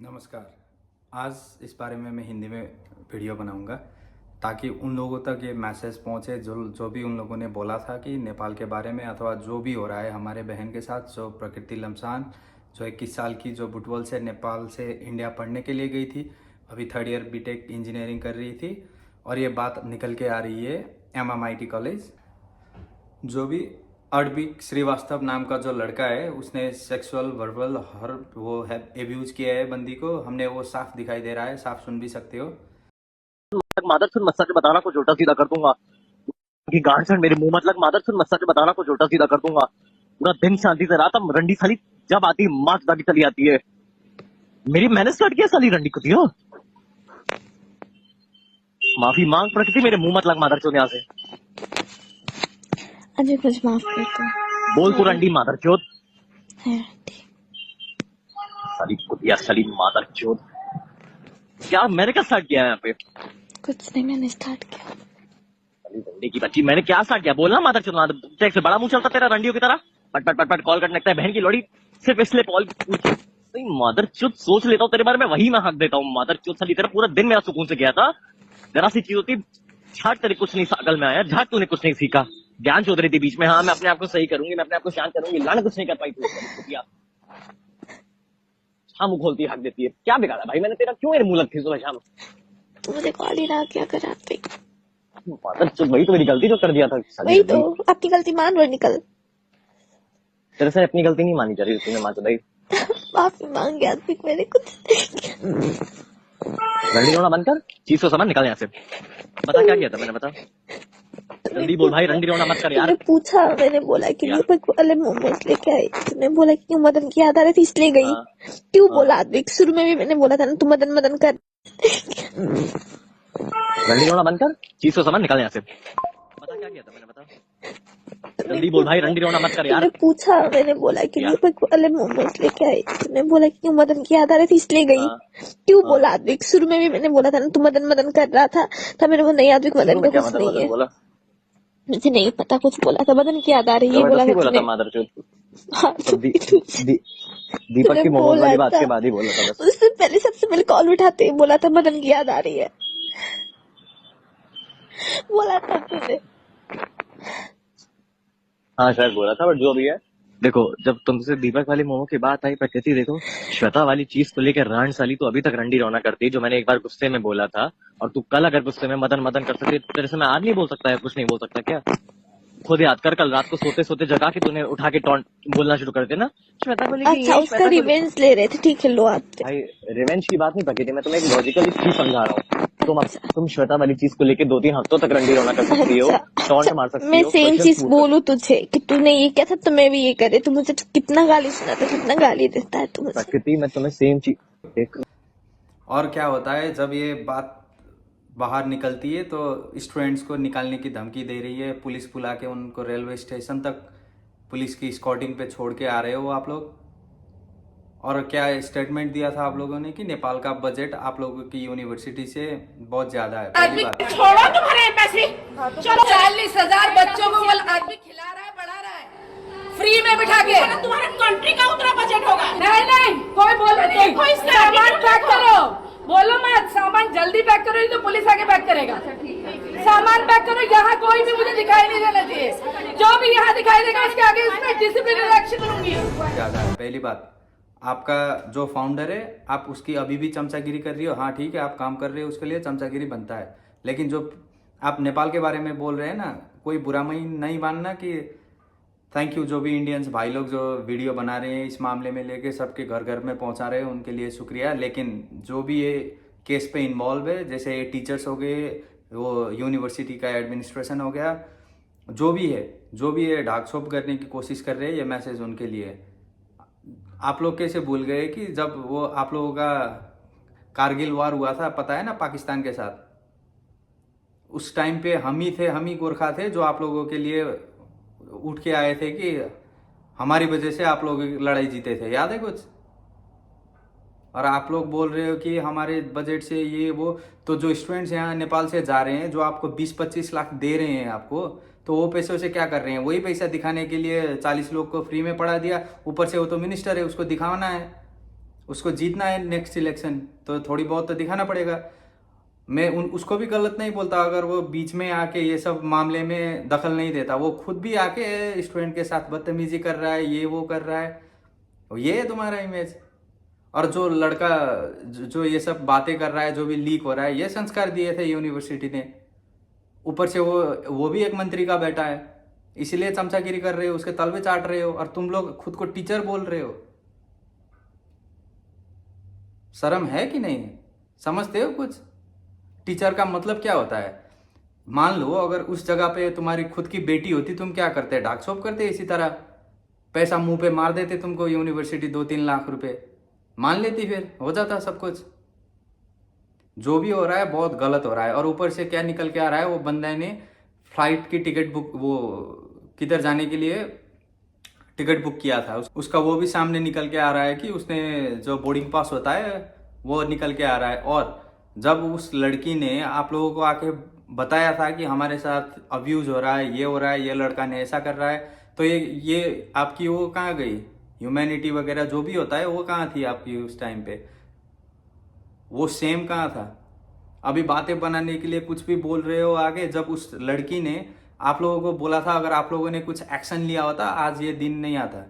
नमस्कार। आज इस बारे में मैं हिंदी में वीडियो बनाऊंगा ताकि उन लोगों तक ये मैसेज पहुंचे जो भी उन लोगों ने बोला था कि नेपाल के बारे में अथवा जो भी हो रहा है हमारे बहन के साथ, जो प्रकृति लम्सान जो 21 साल की, जो बुटवल से नेपाल से इंडिया पढ़ने के लिए गई थी, अभी 3rd ईयर बीटेक इंजीनियरिंग कर रही थी और ये बात निकल के आ रही है MMIT कॉलेज। जो भी अर्डबिक श्रीवास्तव नाम का जो लड़का है उसने सेक्सुअल वर्बल हर वो है एब्यूज किया है बंदी को। हमने वो साफ दिखाई दे रहा है, साफ सुन भी सकते हो। मादर सुन मत सच बताना को उल्टा सीधा कर दूंगा कि गांड से मेरे मुंह मतलब मादर सुन मत सच बताना को उल्टा सीधा कर दूंगा। पूरा दिन शांति से रहा था। रंडी साली जब आती माँ दादी चली आती है। मैंने स्टार्ट किया साली रंडी को दियो। माफी मांग प्रकृति, मेरे मुंह मत लग मादर चोद यहाँ से। अजय कुछ माफ कर दो। बोल तू रंडी मादर चोद है साली कुतिया साली मादर चोद। क्या मैंने क्या स्टार्ट किया है यहाँ पे? कुछ नहीं, मैंने स्टार्ट किया। रंडी की बच्ची, मैंने क्या स्टार्ट किया? बोलना मादर चोद। से बड़ा मुंह चलता तेरा रंडियों की तरह। पट पट पट पट कॉल करने लगता है बहन की लोड़ी। सिर्फ इसलिए कॉल नहीं। मादर चोद सोच लेता हूँ तेरे बारे में, वही मैं हक देता हूँ। मादर चोद साली तेरा पूरा दिन मेरा सुकून से गया था। जरा सी चीज होती झट तेरे कुछ नहीं अकल में आया, झट तूने कुछ नहीं सीखा। ज्ञान चौध रही थी बीच में। हाँ मैं अपने आप को सही करूंगी, मैं अपने आप को शांत करूंगी। लाने कुछ नहीं कर पाई तू। हाँ मुंह खोलती हक देती है। क्या बिगाड़ा भाई मैंने तेरा? क्यों मेरे मुंह लगती सुबह शाम? तू मुझे कॉल ही ना किया कर आप पे। वही तो मेरी गलती जो कर दिया था। वही तो अपनी गलती मान और निकल। तेरे से अपनी गलती नहीं मानी जा रही तूने माँ चुदाई। माफी मांग गया मैंने कुछ नहीं किया। रंडी रोना बंद कर, चीज को समझ, निकल यहाँ से। बता क्या किया था मैंने, बता जल्दी बोल भाई। रंडी रोना मत कर यार। मैंने पूछा, मैंने बोला कि दीपक वाले मोमोज लेके आई। तूने बोला कि मदन की याद आ रही थी इसलिए गई। क्यों बोला आदमी? शुरू में भी मैंने बोला था ना तू मदन मदन कर। रंडी रोना बंद कर, चीज को समझ, निकल यहाँ से। बता क्या किया था मैंने, बता जल्दी बोल भाई। रंडी रोना मत कर यार। मैंने पूछा, मैंने बोला कि दीपक वाले मोमोज लेके आई। तूने बोला कि मदन की याद आ रही थी इसलिए गई। क्यों बोला आदमी? शुरू में भी मैंने बोला था ना तू मदन मदन कर रहा था मेरे को नहीं, आदमी मदन का कुछ नहीं है। मुझे नहीं पता, कुछ बोला था मदन की याद आ रही है बोला था मादरचोद। दीपक की मोमोज वाली बात के बाद ही बोला था बस। उससे पहले सबसे पहले कॉल उठाते ही बोला था मदन की याद आ रही है। बोला था तुझे। हाँ शायद बोला था, बट जो भी है देखो, जब तुमसे दीपक वाली मोमो की बात आई प्रकृति, देखो श्वेता वाली चीज को लेकर रान साली तो अभी तक रंडी रोना करती है, जो मैंने एक बार गुस्से में बोला था। और तू कल अगर गुस्से में मदन मदन कर सकती तेरे से मैं आज नहीं बोल सकता है, कुछ नहीं बोल सकता क्या? खुद याद कर, कल रात को सोते सोते जगा के तूने उठा के टॉन्ट बोलना शुरू कर देना। श्वेता बोली अच्छा उसका रिवेंज ले रहे थे, ठीक है लो आते। भाई रिवेंज की बात नहीं प्रकृति, मैं तुम्हें एक लॉजिकली चीज समझा रहा हूँ। तुम श्वेता वाली चीज को लेके 2-3 हफ्तों तक रंडी रोना कर सकती हो, टॉन्ट मार सकती हो। मैं सेम चीज बोलूं तुझे कि तूने ये क्या था तो मैं भी ये करे, तू मुझे कितना गाली सुनाता, कितना गाली देता है तू मुझे। प्रकृति मैं तुम्हें सेम चीज। और क्या होता है जब ये बात बाहर निकलती है तो स्टूडेंट्स को निकालने की धमकी दे रही है पुलिस, बुला के उनको रेलवे स्टेशन तक पुलिस की स्कॉटिंग पे छोड़ के आ रहे हो आप लोग। और क्या स्टेटमेंट दिया था आप लोगों ने कि नेपाल का बजट आप लोगों की यूनिवर्सिटी से बहुत ज्यादा है। पहली बात छोड़ो तुम्हारे पैसे। चलो 40,000 बच्चों को आदमी खिला रहा है, पढ़ा रहा है फ्री में बिठा के। तुम्हारे कंट्री का उतना बजट होगा। नहीं कोई बोल देखो सामान पैक करो, बोलो मत, सामान जल्दी पैक करो, नहीं तो पुलिस आके पैक करेगा। सामान पैक करो। यहाँ कोई भी मुझे दिखाई नहीं देना चाहिए, जो भी यहाँ दिखाई देगा उसके आगे उसमें डिसिप्लिनरी एक्शन लूंगी। पहली बात, आपका जो फाउंडर है आप उसकी अभी भी चमचागिरी कर रही हो। हाँ ठीक है, आप काम कर रहे हो, उसके लिए चमचागिरी बनता है। लेकिन जो आप नेपाल के बारे में बोल रहे हैं ना, कोई बुरा नहीं मानना कि थैंक यू जो भी इंडियंस भाई लोग जो वीडियो बना रहे हैं इस मामले में लेके सबके घर घर में पहुंचा रहे हैं, उनके लिए शुक्रिया। लेकिन जो भी ये केस पे इन्वॉल्व है, जैसे टीचर्स हो गए, वो यूनिवर्सिटी का एडमिनिस्ट्रेशन हो गया, जो भी है ढाक छोप करने की कोशिश कर रहे हैं, ये मैसेज उनके लिए है। आप लोग कैसे भूल गए कि जब वो आप लोगों का कारगिल वार हुआ था, पता है ना, पाकिस्तान के साथ, उस टाइम पे हम ही गोरखा थे जो आप लोगों के लिए उठ के आए थे कि हमारी वजह से आप लोग लड़ाई जीते थे, याद है कुछ? और आप लोग बोल रहे हो कि हमारे बजट से ये वो। तो जो स्टूडेंट्स यहाँ नेपाल से जा रहे हैं, जो आपको 20-25 लाख दे रहे हैं आपको, तो वो पैसों से क्या कर रहे हैं? वही पैसा दिखाने के लिए 40 लोग को फ्री में पढ़ा दिया। ऊपर से वो तो मिनिस्टर है, उसको दिखाना है, उसको जीतना है नेक्स्ट इलेक्शन, तो थोड़ी बहुत तो दिखाना पड़ेगा। मैं उसको भी गलत नहीं बोलता अगर वो बीच में आके ये सब मामले में दखल नहीं देता। वो खुद भी आके स्टूडेंट के साथ बदतमीजी कर रहा है, ये वो कर रहा है, ये है तुम्हारा इमेज। और जो लड़का जो ये सब बातें कर रहा है, जो भी लीक हो रहा है, ये संस्कार दिए थे यूनिवर्सिटी ने। ऊपर से वो भी एक मंत्री का बेटा है, इसीलिए चमचागिरी कर रहे हो, उसके तलवे चाट रहे हो, और तुम लोग खुद को टीचर बोल रहे हो। शर्म है कि नहीं? समझते हो कुछ? टीचर का मतलब क्या होता है? मान लो अगर उस जगह पे तुम्हारी खुद की बेटी होती, तुम क्या करते? डाक छुप करते इसी तरह, पैसा मुंह पे मार देते तुमको यूनिवर्सिटी 2-3 लाख रुपए, मान लेती, फिर हो जाता सब कुछ। जो भी हो रहा है बहुत गलत हो रहा है। और ऊपर से क्या निकल के आ रहा है, वो बंदे ने फ्लाइट की टिकट बुक, वो किधर जाने के लिए टिकट बुक किया था, उसका वो भी सामने निकल के आ रहा है कि उसने जो बोर्डिंग पास होता है वो निकल के आ रहा है। और जब उस लड़की ने आप लोगों को आके बताया था कि हमारे साथ अब्यूज हो रहा है, ये हो रहा है, ये लड़का ने ऐसा कर रहा है, तो ये आपकी वो कहाँ गई? ह्यूमैनिटी वगैरह जो भी होता है वो कहाँ थी आपकी उस टाइम पे? वो सेम कहाँ था? अभी बातें बनाने के लिए कुछ भी बोल रहे हो आगे, जब उस लड़की ने आप लोगों को बोला था अगर आप लोगों ने कुछ एक्शन लिया होता आज ये दिन नहीं आता।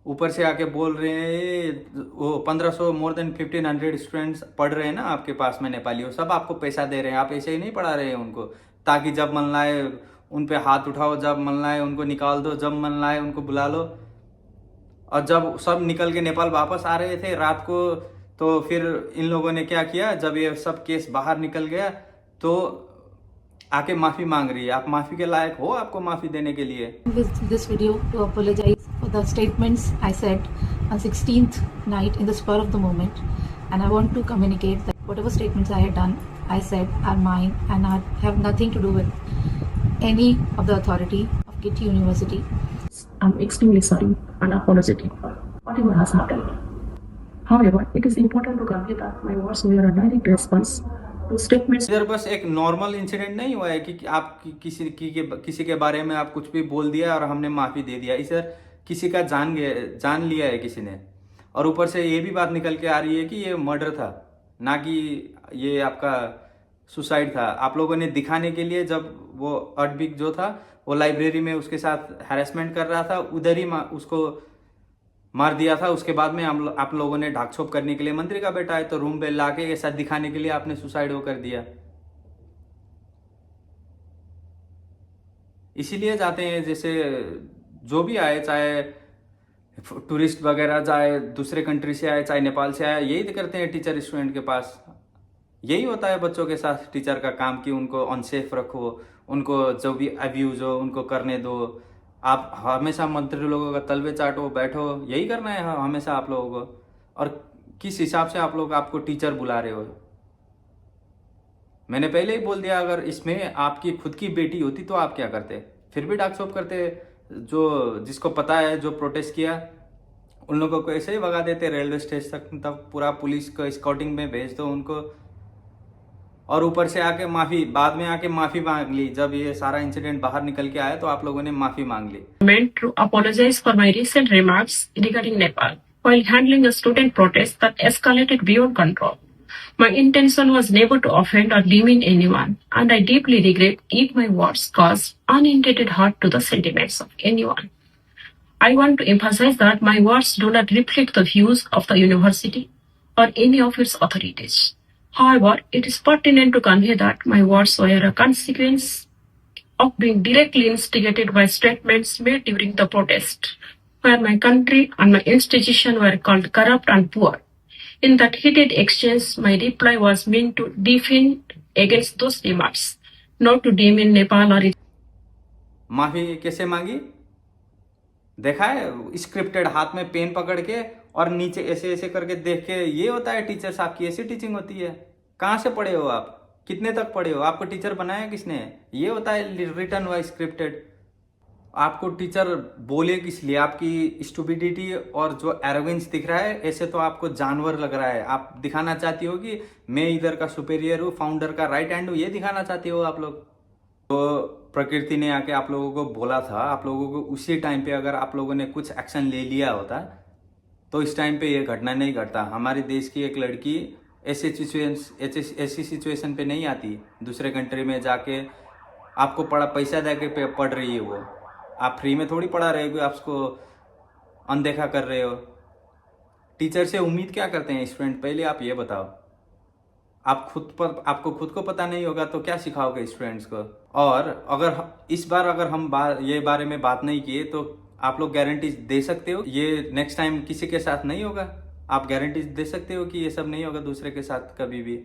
ऊपर से आके बोल रहे हैं वो 1500 मोर देन 1500 स्टूडेंट्स पढ़ रहे हैं ना आपके पास में नेपाली, वो सब आपको पैसा दे रहे हैं, आप ऐसे ही नहीं पढ़ा रहे हैं उनको, ताकि जब मन लाए उन पे हाथ उठाओ, जब मन लाए उनको निकाल दो, जब मन लाए उनको बुला लो। और जब सब निकल के नेपाल वापस आ रहे थे रात को, तो फिर इन लोगों ने क्या किया, जब ये सब केस बाहर निकल गया तो आके माफी मांग रही है। आप माफी के लायक हो आपको माफी देने के लिए? With this video to apologize for the statements I said on 16th night in the spur of the moment, and I want to communicate that whatever statements I had done, I said are mine and have nothing to do with any of the authority of KIT University. I'm extremely sorry and apologetic for whatever has happened. However, it is important to convey that my words were a direct response to statements. इधर बस एक normal incident नहीं हुआ है कि आप किसी के बारे में आप कुछ भी बोल दिया और हमने माफी दे दिया। इधर किसी का जान लिया है किसी ने, और ऊपर से ये भी बात निकल के आ रही है कि ये मर्डर था, ना कि ये आपका सुसाइड था। आप लोगों ने दिखाने के लिए, जब वो अडबिक जो था वो लाइब्रेरी में उसके साथ हैरेसमेंट कर रहा था, उधर ही उसको मार दिया था। उसके बाद में आप लोगों ने ढाक छोप करने के लिए, मंत्री का बेटा है तो रूम पे लाके ऐसा दिखाने के लिए आपने सुसाइड वो कर दिया। इसीलिए जाते हैं, जैसे जो भी आए, चाहे टूरिस्ट वगैरह जाए, दूसरे कंट्री से आए, चाहे नेपाल से आए, यही करते हैं टीचर स्टूडेंट के पास। यही होता है बच्चों के साथ टीचर का काम, कि उनको अनसेफ रखो, उनको जो भी अब्यूज हो उनको करने दो। आप हमेशा मंत्री लोगों का तलवे चाटो, बैठो, यही करना है हमेशा आप लोगों को। और किस हिसाब से आप लोग आपको टीचर बुला रहे हो? मैंने पहले ही बोल दिया, अगर इसमें आपकी खुद की बेटी होती तो आप क्या करते? फिर भी डाक छुप करते। जो जिसको पता है, जो प्रोटेस्ट किया, उन लोगों को ऐसे ही भगा देते रेलवे स्टेशन तक, तब पूरा पुलिस को स्काउटिंग में भेज दो उनको। और ऊपर से आके बाद में आके माफी मांग ली। जब ये सारा इंसिडेंट बाहर निकल के आया तो आप लोगों ने माफी मांग ली। Meant to apologize for my recent remarks regarding Nepal while handling a student protest that escalated beyond control. My intention was never to offend or demean anyone, and I deeply regret if my words caused unintended hurt to the sentiments of anyone. I want to emphasize that my words do not reflect the views of the university or any of its authorities. However, it is pertinent to convey that my words were a consequence of being directly instigated by statements made during the protest, where my country and my institution were called corrupt and poor. In that heated exchange, my reply was meant to defend against those remarks, not to demean Nepal or its. माफी कैसे मांगी? देखा है, scripted, हाथ में pen पकड़ के और नीचे ऐसे ऐसे करके देख के। ये होता है टीचर साहब की, ऐसी टीचिंग होती है। कहाँ से पढ़े हो आप? कितने तक पढ़े हो? आपको टीचर बनाया किसने? ये होता है रिटन व स्क्रिप्टेड। आपको टीचर बोले किस लिए? आपकी स्टूपिडिटी और जो एरोगेंस दिख रहा है, ऐसे तो आपको जानवर लग रहा है। आप दिखाना चाहती हो कि मैं इधर का सुपेरियर हूँ, फाउंडर का राइट हैंड हूँ, ये दिखाना चाहती हो आप लोग। तो प्रकृति ने आके आप लोगों को बोला था, आप लोगों को उसी टाइम पे अगर आप लोगों ने कुछ एक्शन ले लिया होता तो इस टाइम पे ये घटना नहीं घटता। हमारे देश की एक लड़की ऐसी सिचुएशन पे नहीं आती, दूसरे कंट्री में जाके आपको पैसा दे के पढ़ रही है वो, आप फ्री में थोड़ी पढ़ा रहे हो, आप उसको अनदेखा कर रहे हो। टीचर से उम्मीद क्या करते हैं स्टूडेंट, पहले आप ये बताओ। आपको खुद को पता नहीं होगा तो क्या सिखाओगे स्टूडेंट्स को। और अगर इस बार हम ये बारे में बात नहीं किए तो आप लोग गारंटी दे सकते हो ये नेक्स्ट टाइम किसी के साथ नहीं होगा? आप गारंटी दे सकते हो कि ये सब नहीं होगा दूसरे के साथ कभी भी?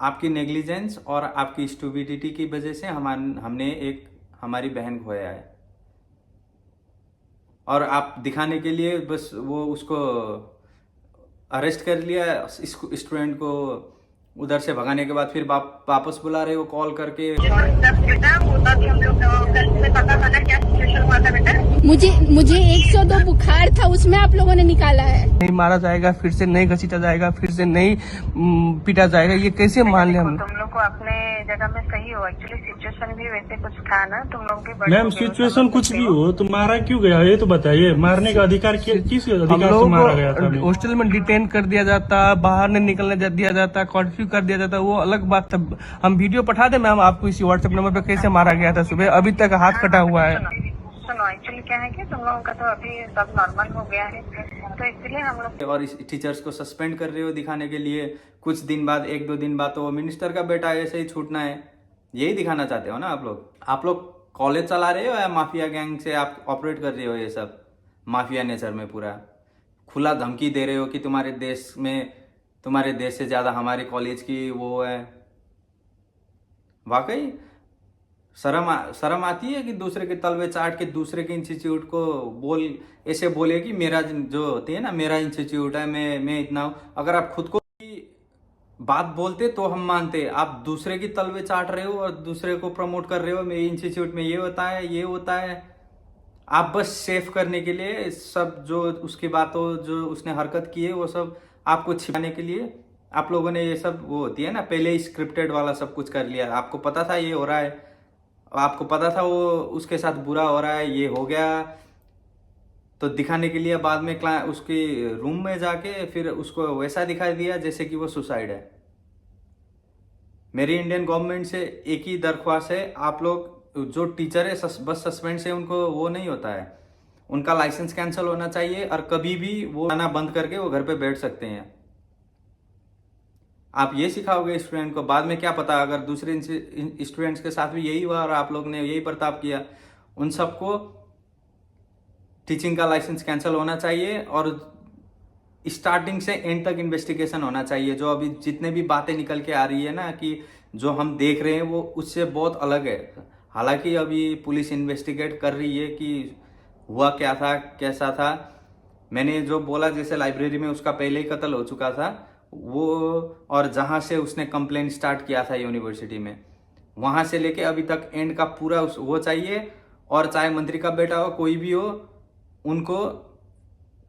आपकी नेग्लिजेंस और आपकी स्टूपिडिटी की वजह से हमने एक हमारी बहन खोया है, और आप दिखाने के लिए बस वो उसको अरेस्ट कर लिया, स्टूडेंट को उधर से भगाने के बाद फिर वापस बुला रहे हो कॉल करके। मुझे 102 बुखार था, उसमें आप लोगों ने निकाला है। नहीं मारा जाएगा, फिर से नहीं घसीटा जाएगा, फिर से नहीं पीटा जाएगा, ये कैसे मान ले हम? तुम लोग को अपने जगह में सही हो, एक्चुअली सिचुएशन भी वैसे कुछ था ना, तुम लोग भी मैम सिचुएशन कुछ भी हो तो मारा क्यों गया ये तो बताइए। मारने का अधिकार किस अधिकार से मारा गया था? हॉस्टल में डिटेन कर दिया जाता, बाहर नहीं निकलने दिया जाता, कर्फ्यू कर दिया जाता, वो अलग बात था। हम वीडियो पठा दे मैम आपको इसी व्हाट्सएप नंबर पे कैसे मारा गया था सुबह, अभी तक हाथ कटा हुआ है। सुनो एक्चुअली क्या है कि तुम लोगों का तो अभी सब नॉर्मल हो गया है, तो इसलिए हम लोग। और इस टीचर्स को सस्पेंड कर रहे हो दिखाने के लिए, कुछ दिन बाद 1-2 दिन बाद तो मिनिस्टर का बेटा ऐसे ही छूटना है, यही दिखाना चाहते हो ना आप लोग? आप लोग कॉलेज चला रहे हो या माफिया गैंग से आप ऑपरेट कर रहे हो? ये सब माफिया नेचर में पूरा खुला धमकी दे रहे हो कि तुम्हारे देश से ज्यादा हमारे कॉलेज की वो है। वाकई शर्म आती है कि दूसरे के तलवे चाट के दूसरे के इंस्टीट्यूट को ऐसे बोले कि मेरा जो होती है ना, मेरा इंस्टीट्यूट है, मैं इतना हूं। अगर आप खुद को बात बोलते तो हम मानते, आप दूसरे की तलवे चाट रहे हो और दूसरे को प्रमोट कर रहे हो, मेरे इंस्टीट्यूट में ये होता है। आप बस सेफ करने के लिए सब जो उसकी बातों जो उसने हरकत की है वो सब आपको छिपाने के लिए आप लोगों ने ये सब वो होती है ना, पहले ही स्क्रिप्टेड वाला सब कुछ कर लिया। आपको पता था ये हो रहा है, आपको पता था वो उसके साथ बुरा हो रहा है, ये हो गया, तो दिखाने के लिए बाद में उसके रूम में जाके फिर उसको वैसा दिखाई दिया जैसे कि वो सुसाइड है। मेरी इंडियन गवर्नमेंट से एक ही दरख्वास्त है, आप लोग जो टीचर है बस सस्पेंड से उनको वो नहीं होता है, उनका लाइसेंस कैंसिल होना चाहिए और कभी भी वो आना बंद करके वो घर पे बैठ सकते हैं। आप ये सिखाओगे स्टूडेंट को, बाद में क्या पता अगर दूसरे स्टूडेंट्स के साथ भी यही हुआ और आप लोग ने यही बर्ताव किया, उन सबको टीचिंग का लाइसेंस कैंसिल होना चाहिए और स्टार्टिंग से एंड तक इन्वेस्टिगेशन होना चाहिए। जो अभी जितने भी बातें निकल के आ रही है ना कि जो हम देख रहे हैं वो उससे बहुत अलग है। हालांकि अभी पुलिस इन्वेस्टिगेट कर रही है कि हुआ क्या था, कैसा था। मैंने जो बोला जैसे लाइब्रेरी में उसका पहले ही कत्ल हो चुका था वो, और जहां से उसने कंप्लेंट स्टार्ट किया था यूनिवर्सिटी में, वहां से लेके अभी तक एंड का पूरा वो चाहिए। और चाहे मंत्री का बेटा हो कोई भी हो, उनको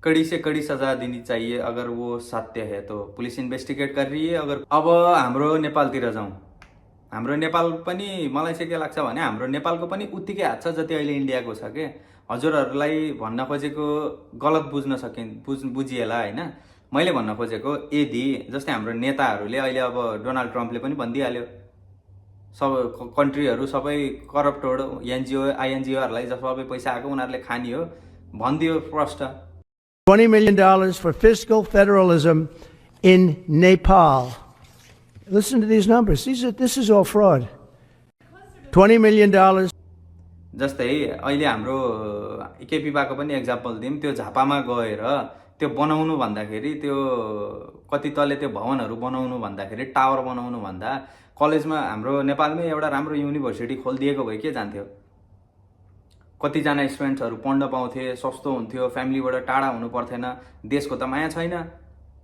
कड़ी से कड़ी सजा देनी चाहिए अगर वो सत्य है तो। पुलिस इन्वेस्टिगेट कर रही है। अगर अब हाम्रो नेपालतिर जाउँ, हाम्रो नेपाल पनि मलाई चाहिँ के लाग्छ भने हाम्रो नेपालको पनि उत्तिकै हात छ जति अहिले इन्डियाको छ के। हजुरहरूलाई भन्न खोजेको गलत बुझिएला होइन। मैले भन्न खोजेको यदि जस्तै हाम्रो नेताहरूले अहिले अब डोनाल्ड ट्रम्पले पनि भनिदिइहाल्यो सब कन्ट्रीहरू सबै करप्टेड आइएनजिओहरूलाई सबै पैसा आएको उनीहरूले खानी हो भनिदियो प्रष्ट। $20 million for fiscal federalism in Nepal. Listen to these numbers. This is all fraud. $20 million. जस्तै अहिले हाम्रो केपीबाको पनि एक्जाम्पल दिउँ, त्यो झापामा गएर त्यो बनाउनु भन्दाखेरि, त्यो कति तले त्यो भवनहरू बनाउनु भन्दाखेरि, टावर बनाउनु भन्दा कलेजमा हाम्रो नेपालमै एउटा राम्रो युनिभर्सिटी खोलिदिएको भए के जान्थ्यो? कतिजना स्टुडेन्ट्सहरू पढ्न पाउँथे, सस्तो हुन्थ्यो, फ्यामिलीबाट टाढा हुनु पर्थेन। देशको त माया छैन,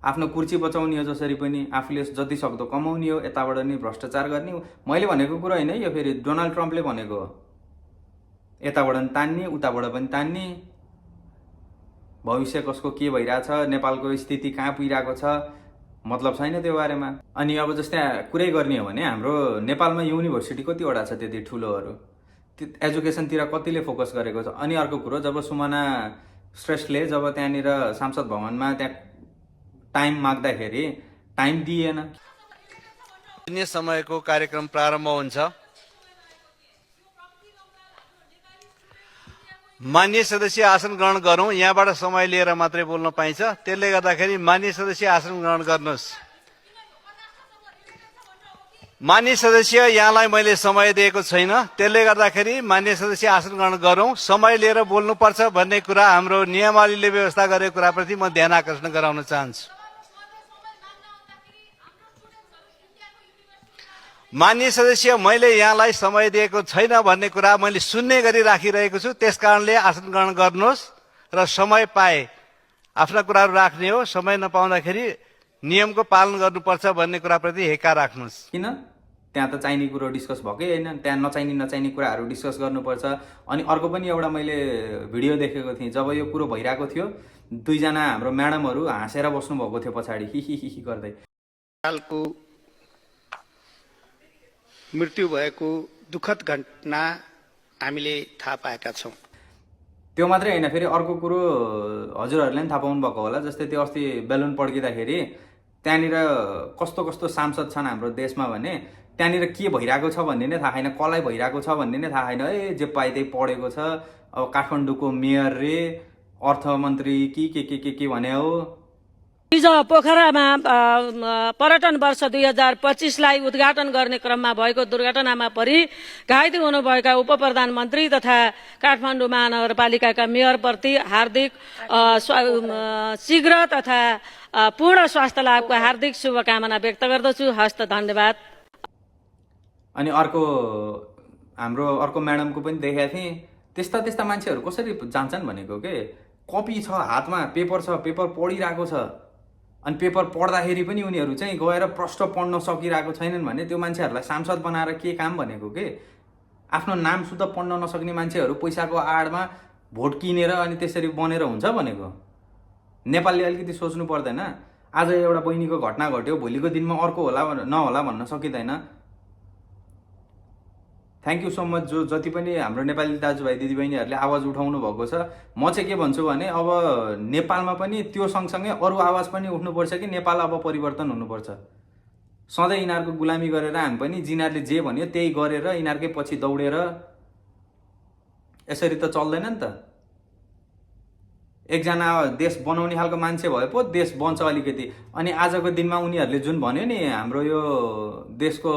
आफ्नो कुर्सी बचाउने हो जसरी पनि, आफूले जति सक्दो कमाउने हो, यताबाट नि भ्रष्टाचार गर्ने हो। मैले भनेको कुरा होइन, यो फेरि डोनाल्ड ट्रम्पले भनेको हो। यताबाट पनि तान्ने, उताबाट पनि तान्ने। भविष्य कसको के भइरहेछ, नेपालको स्थिति कहाँ पुगिरहेको छ मतलब छैन त्यो बारेमा। अनि अब जस्तै कुरै गर्ने हो भने हाम्रो नेपालमा युनिभर्सिटी कतिवटा छ त्यति ठुलोहरू, एजुकेसनतिर कतिले फोकस गरेको छ। अनि अर्को कुरो, जब सुमना श्रेष्ठले जब त्यहाँनिर सांसद भवनमा त्यहाँ टाइम माग्दाखेरि टाइम दिएन। अन्य समयको कार्यक्रम प्रारम्भ हुन्छ। मान्य सदस्य आसन ग्रहण गरौँ। यहाँबाट समय लिएर मात्रै बोल्न पाइन्छ, त्यसले गर्दाखेरि मान्य सदस्य आसन ग्रहण गर्नुहोस्। मान्य सदस्य, यहाँलाई मैले समय दिएको छैन, त्यसले गर्दाखेरि मान्य सदस्य आसन ग्रहण गरौँ। समय लिएर बोल्नुपर्छ भन्ने कुरा हाम्रो नियमावलीले व्यवस्था गरेको कुराप्रति म ध्यान आकर्षण गराउन चाहन्छु। मान्य सदस्य, मैले यहाँलाई समय दिएको छैन भन्ने कुरा मैले सुन्ने गरी राखिरहेको छु, त्यस कारणले आसन ग्रहण गर्नुहोस् र समय पाए आफ्ना कुराहरू राख्ने हो। समय नपाउँदाखेरि नियमको पालन गर्नुपर्छ भन्ने कुराप्रति हेका राख्नुहोस्। किन त्यहाँ त चाहिने कुरो डिस्कस भएकै होइन, त्यहाँ नचाहिने कुराहरू डिस्कस गर्नुपर्छ। अनि अर्को पनि एउटा मैले भिडियो देखेको थिएँ, जब यो कुरो भइरहेको थियो दुईजना हाम्रो म्याडमहरू हाँसेर बस्नुभएको थियो पछाडि हि गर्दै। हालको मृत्यु भएको दुःखद घटना हामीले थाहा पाएका छौँ। त्यो मात्रै होइन, फेरि अर्को कुरो हजुरहरूले पनि थाहा पाउनु भएको होला, जस्तै त्यो अस्ति बेलुन पड्किँदाखेरि त्यहाँनिर कस्तो कस्तो सांसद छन् हाम्रो देशमा भने त्यहाँनिर के भइरहेको छ भन्ने नै थाहा छैन, कसलाई भइरहेको छ भन्ने नै थाहा छैन। जे पाए त्यही पढेको छ। अब काठमाडौँको मेयर रे, अर्थमन्त्री के भने हो। हिजो पोखरामा पर्यटन वर्ष 2025लाई उद्घाटन गर्ने क्रममा भएको दुर्घटनामा परि घाइते हुनुभएका उप प्रधानमन्त्री तथा काठमाडौँ महानगरपालिकाका मेयरप्रति हार्दिक शीघ्र तथा पूर्ण स्वास्थ्य लाभको हार्दिक शुभकामना व्यक्त गर्दछु। हस्त, धन्यवाद। अनि अर्को म्याडमको पनि देखेको थिएँ, त्यस्ता मान्छेहरू कसरी जान्छन् भनेको के, कपी छ हातमा, पेपर छ, पेपर पढिरहेको छ, अनि पेपर पढ्दाखेरि पनि उनीहरू चाहिँ गएर प्रष्ट पढ्न सकिरहेको छैनन् भने त्यो मान्छेहरूलाई सांसद बनाएर के काम भनेको के। आफ्नो नाम शुद्ध पढ्न नसक्ने मान्छेहरू पैसाको आडमा भोट किनेर अनि त्यसरी बनेर हुन्छ भनेको। नेपालले अलिकति सोच्नु पर्दैन। आज एउटा बहिनीको घटना घट्यो, भोलिको दिनमा अर्को होला नहोला भन्न सकिँदैन। थ्याङ्क यू सो मच जो जति पनि हाम्रो नेपाली दाजुभाइ दिदीबहिनीहरूले आवाज उठाउनु भएको छ। म चाहिँ के भन्छु भने अब नेपालमा पनि त्यो सँगसँगै अरू आवाज पनि उठ्नुपर्छ कि नेपाल अब परिवर्तन हुनुपर्छ। सधैँ यिनीहरूको गुलामी गरेर हामी पनि जिनीहरूले जे भन्यो त्यही गरेर यिनीहरूकै पछि दौडेर यसरी त चल्दैन नि त। एकजना देश बनाउने खालको मान्छे भए पो देश बन्छ अलिकति। अनि आजको दिनमा उनीहरूले जुन भन्यो नि हाम्रो यो देशको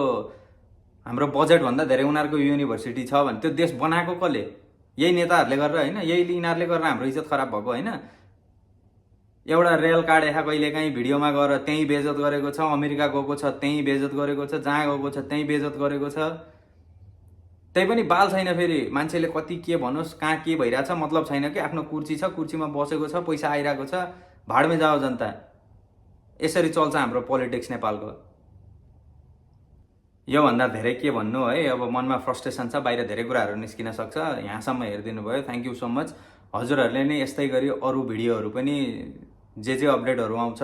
हाम्रो बजेटभन्दा धेरै उनीहरूको युनिभर्सिटी छ भने त्यो देश बनाएको कसले? यही नेताहरूले गरेर होइन, यही यिनीहरूले गरेर हाम्रो इज्जत खराब भएको होइन। एउटा रेल काटेखा कहिले काहीँ भिडियोमा गएर त्यहीँ बेइज्जत गरेको छ, अमेरिका गएको छ त्यहीँ बेइज्जत गरेको छ, जहाँ गएको छ त्यहीँ बेइज्जत गरेको छ। त्यही पनि बाल छैन, फेरि मान्छेले कति के भनोस्, कहाँ के भइरहेछ मतलब छैन कि। आफ्नो कुर्सी छ, कुर्सीमा बसेको छ, पैसा आइरहेको छ, भाडमै जाओ जनता। यसरी चल्छ हाम्रो पोलिटिक्स नेपालको। योभन्दा धेरै के भन्नु है। अब मनमा फ्रस्ट्रेसन छ, बाहिर धेरै कुराहरू निस्किन सक्छ। यहाँसम्म हेरिदिनु भयो, थ्याङ्क यू सो मच। हजुरहरूले नै यस्तै गरी अरू भिडियोहरू पनि जे अपडेटहरू आउँछ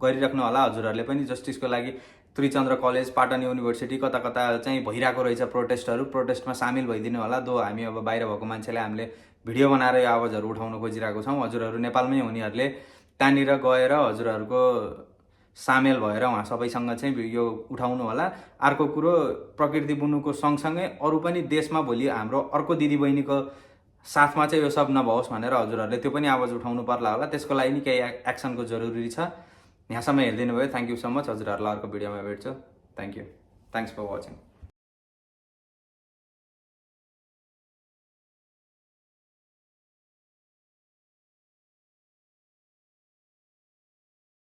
गरिराख्नु होला। हजुरहरूले पनि जस्टिसको लागि त्रिचन्द्र कलेज, पाटन युनिभर्सिटी कता कता चाहिँ भइरहेको रहेछ प्रोटेस्टहरू, प्रोटेस्टमा सामेल भइदिनु होला। दो हामी अब बाहिर भएको मान्छेले हामीले भिडियो बनाएर यो आवाजहरू उठाउन खोजिरहेको छौँ। हजुरहरू नेपालमै हुनेहरूले त्यहाँनिर गएर हजुरहरूको सामेल भएर उहाँ सबैसँग चाहिँ यो उठाउनु होला। अर्को कुरो, प्रकृति बुनुको सँगसँगै अरू पनि देशमा भोलि हाम्रो अर्को दिदीबहिनीको साथमा चाहिँ यो सब नभओस् भनेर हजुरहरूले त्यो पनि आवाज उठाउनु पर्ला होला। त्यसको लागि नि केही एक्सनको जरुरी छ। यहाँसम्म हेरिदिनु भयो, थ्याङ्क यू सो मच। हजुरहरूलाई अर्को भिडियोमा भेट्छु। Thank you, thanks for watching.